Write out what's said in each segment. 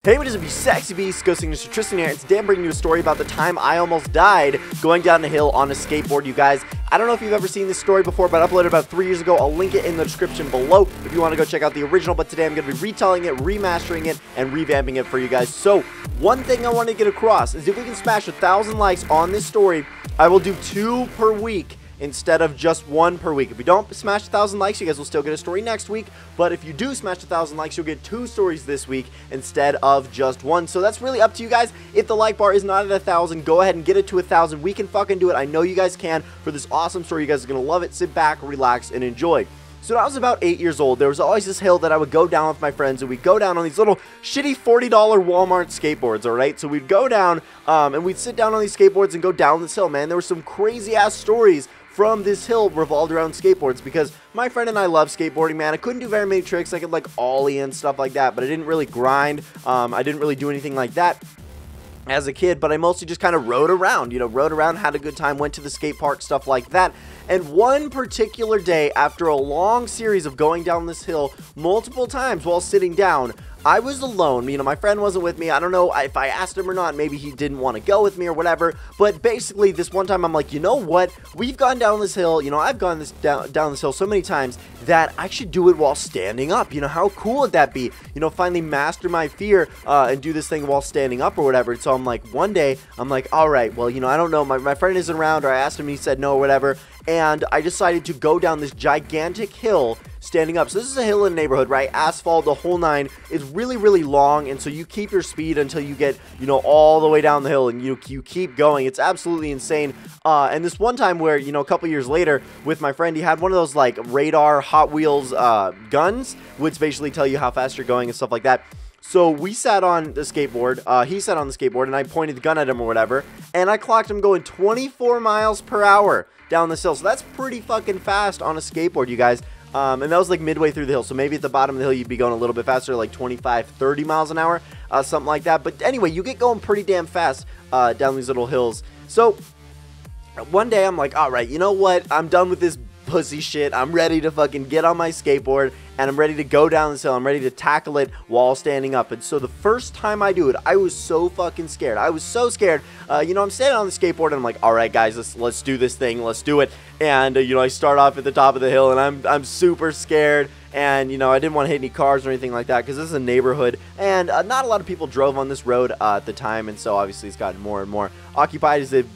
Hey, what is up, you sexy beasts? GhostSickness, Tristan here, and today I'm bringing you a story about the time I almost died going down a hill on a skateboard, you guys. I don't know if you've ever seen this story before, but I uploaded about 3 years ago. I'll link it in the description below if you want to go check out the original, but today I'm going to be retelling it, remastering it, and revamping it for you guys. So, one thing I want to get across is if we can smash 1,000 likes on this story, I will do 2 per week instead of just 1 per week. If we don't smash 1,000 likes, you guys will still get a story next week, but if you do smash 1,000 likes, you'll get 2 stories this week instead of just 1. So that's really up to you guys. If the like bar is not at 1,000, go ahead and get it to 1,000. We can fucking do it. I know you guys can. For this awesome story, you guys are gonna love it. Sit back, relax, and enjoy. So when I was about 8 years old, there was always this hill that I would go down with my friends, and we'd go down on these little shitty $40 Walmart skateboards, alright? So we'd go down, and we'd sit down on these skateboards and go down this hill, man. There were some crazy-ass stories from this hill revolved around skateboards, because my friend and I love skateboarding, man. I couldn't do very many tricks. I could like ollie and stuff like that, but I didn't really grind. I didn't really do anything like that as a kid, but I mostly just kind of rode around, had a good time, went to the skate park, stuff like that. And one particular day, after a long series of going down this hill multiple times while sitting down, I was alone. My friend wasn't with me. I don't know if I asked him or not. Maybe he didn't want to go with me or whatever. But basically, this one time, I'm like, you know what? We've gone down this hill. I've gone down this hill so many times that I should do it while standing up. How cool would that be? Finally master my fear and do this thing while standing up or whatever. So I'm like, one day, I'm like, all right, well, I don't know. My friend isn't around, or I asked him, he said no or whatever. And I decided to go down this gigantic hill standing up. So this is a hill in the neighborhood, right? Asphalt, the whole nine. It's really, really long, and so you keep your speed until you get, all the way down the hill, and you keep going. It's absolutely insane. And this one time where, a couple years later, with my friend, he had one of those, like, radar Hot Wheels guns, which basically tell you how fast you're going and stuff like that. So we sat on the skateboard, he sat on the skateboard, and I pointed the gun at him or whatever, and I clocked him going 24 miles per hour down this hill. So that's pretty fucking fast on a skateboard, you guys. And that was like midway through the hill, so maybe at the bottom of the hill you'd be going a little bit faster, like 25, 30 miles an hour, something like that. But anyway, you get going pretty damn fast down these little hills. So one day I'm like, all right, you know what? I'm done with this pussy shit. I'm ready to fucking get on my skateboard, and I'm ready to go down this hill. I'm ready to tackle it while standing up. And so the first time I do it, I was so fucking scared. I was so scared. I'm standing on the skateboard, and I'm like, all right, guys, let's do this thing. Let's do it. And I start off at the top of the hill, and I'm super scared. And I didn't want to hit any cars or anything like that, because this is a neighborhood, and not a lot of people drove on this road at the time. And so obviously it's gotten more and more occupied as they've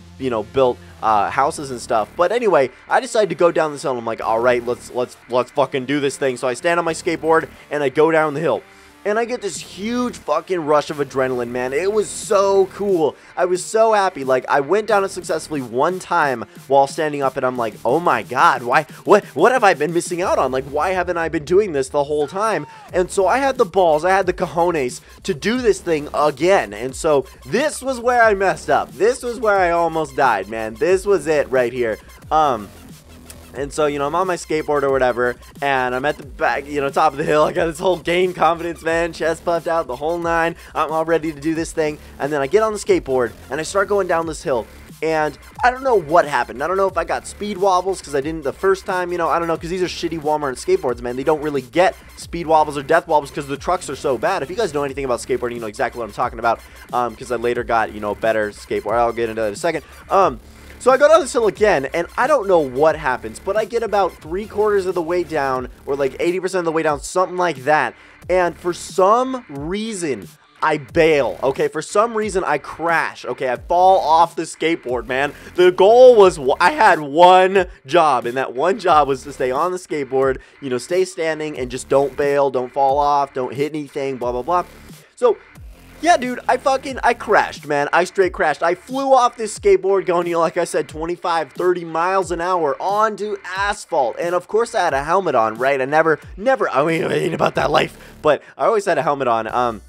built houses and stuff. But anyway, I decided to go down this hill, and I'm like, all right, let's fucking do this thing. So I stand on my skateboard and I go down the hill, and I get this huge fucking rush of adrenaline, man. It was so cool. I was so happy. Like, I went down it successfully one time while standing up, and I'm like, oh my god, what have I been missing out on? Like, why haven't I been doing this the whole time? And so I had the balls, I had the cojones to do this thing again. And so this was where I messed up. This was where I almost died, man. This was it right here. And so, I'm on my skateboard or whatever, and I'm at the back, top of the hill. I got this whole game confidence, man, chest puffed out, the whole nine. I'm all ready to do this thing. And then I get on the skateboard, and I start going down this hill. And I don't know what happened. I don't know if I got speed wobbles because I didn't the first time, I don't know, because these are shitty Walmart skateboards, man. They don't really get speed wobbles or death wobbles because the trucks are so bad. If you guys know anything about skateboarding, you know exactly what I'm talking about, because I later got, better skateboard. I'll get into that in a second. So I go down this hill again, and I don't know what happens, but I get about 3/4 of the way down, or like 80% of the way down, something like that. And for some reason, I bail, okay? For some reason, I crash, okay? I fall off the skateboard, man. The goal was, I had one job, and that one job was to stay on the skateboard, stay standing, and just don't bail, don't fall off, don't hit anything, blah, blah, blah. So yeah, dude, I crashed, man. I straight crashed. I flew off this skateboard going, like I said, 25, 30 miles an hour onto asphalt. And of course I had a helmet on, right? I ain't about that life, but I always had a helmet on.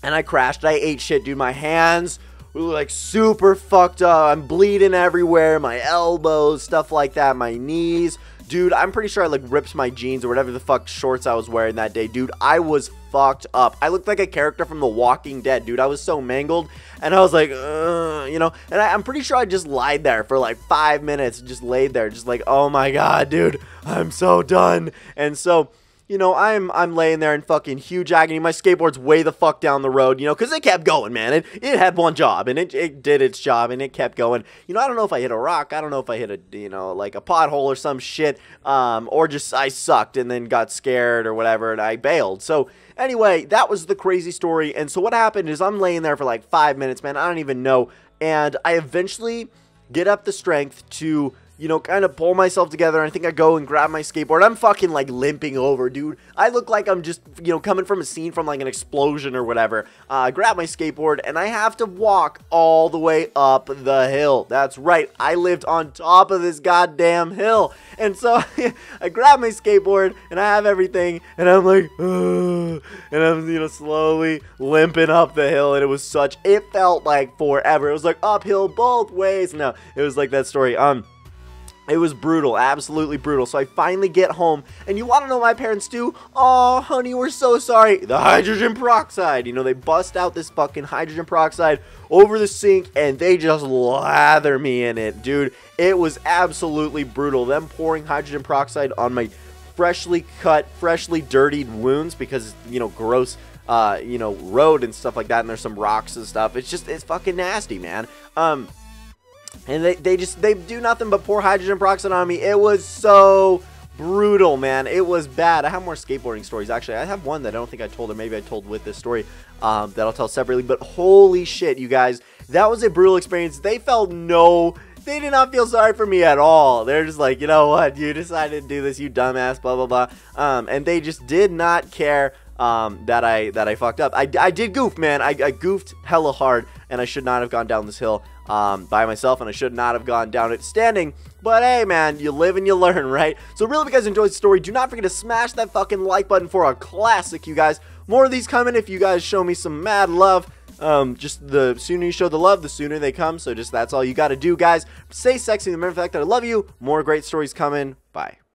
And I crashed. I ate shit, dude. My hands were like super fucked up. I'm bleeding everywhere. My elbows, stuff like that. My knees. Dude, I'm pretty sure I like ripped my jeans or whatever the fuck shorts I was wearing that day. Dude, I was fucked up. I looked like a character from The Walking Dead, dude. I was so mangled, and I was like, and I'm pretty sure I just lied there for like 5 minutes, just laid there, just like, oh my god, dude, I'm so done. And so you know, I'm laying there in fucking huge agony. My skateboard's way the fuck down the road, you know, because it kept going, man. It had one job, and it did its job, and it kept going. You know, I don't know if I hit a rock. I don't know if I hit a, you know, like a pothole or some shit, or just I sucked and then got scared or whatever, and I bailed. So anyway, that was the crazy story. And so what happened is I'm laying there for like 5 minutes, man. I don't even know. And I eventually get up the strength to, you know, kind of pull myself together. I think I go and grab my skateboard. I'm fucking like limping over, dude. I look like I'm just, you know, coming from a scene from like an explosion or whatever. I grab my skateboard and I have to walk all the way up the hill. That's right. I lived on top of this goddamn hill. And so I grab my skateboard and I have everything and I'm like, and I'm, you know, slowly limping up the hill. And it felt like forever. It was like uphill both ways. No, it was like that story. It was brutal, absolutely brutal. So I finally get home, and you want to know what my parents do? Oh, honey, we're so sorry. The hydrogen peroxide. You know, they bust out this fucking hydrogen peroxide over the sink, and they just lather me in it, dude. It was absolutely brutal. Them pouring hydrogen peroxide on my freshly cut, freshly dirtied wounds because, you know, gross, you know, road and stuff like that, and there's some rocks and stuff. It's fucking nasty, man. And they do nothing but pour hydrogen peroxide on me. It was so brutal, man. It was bad. I have more skateboarding stories, actually. I have one that I don't think I told, or maybe I told with this story, that I'll tell separately. But holy shit, you guys. That was a brutal experience. They did not feel sorry for me at all. They're just like, you know what? You decided to do this, you dumbass, blah, blah, blah. And they just did not care that I fucked up. I did goof, man. I goofed hella hard, and I should not have gone down this hill by myself, and I should not have gone down it standing. But hey, man, you live and you learn, right? So really, if you guys enjoyed the story, do not forget to smash that fucking like button for a classic, you guys. More of these coming if you guys show me some mad love. Just the sooner you show the love, the sooner they come. So just that's all you got to do, guys. Stay sexy. Remember the fact that I love you. More great stories coming. Bye.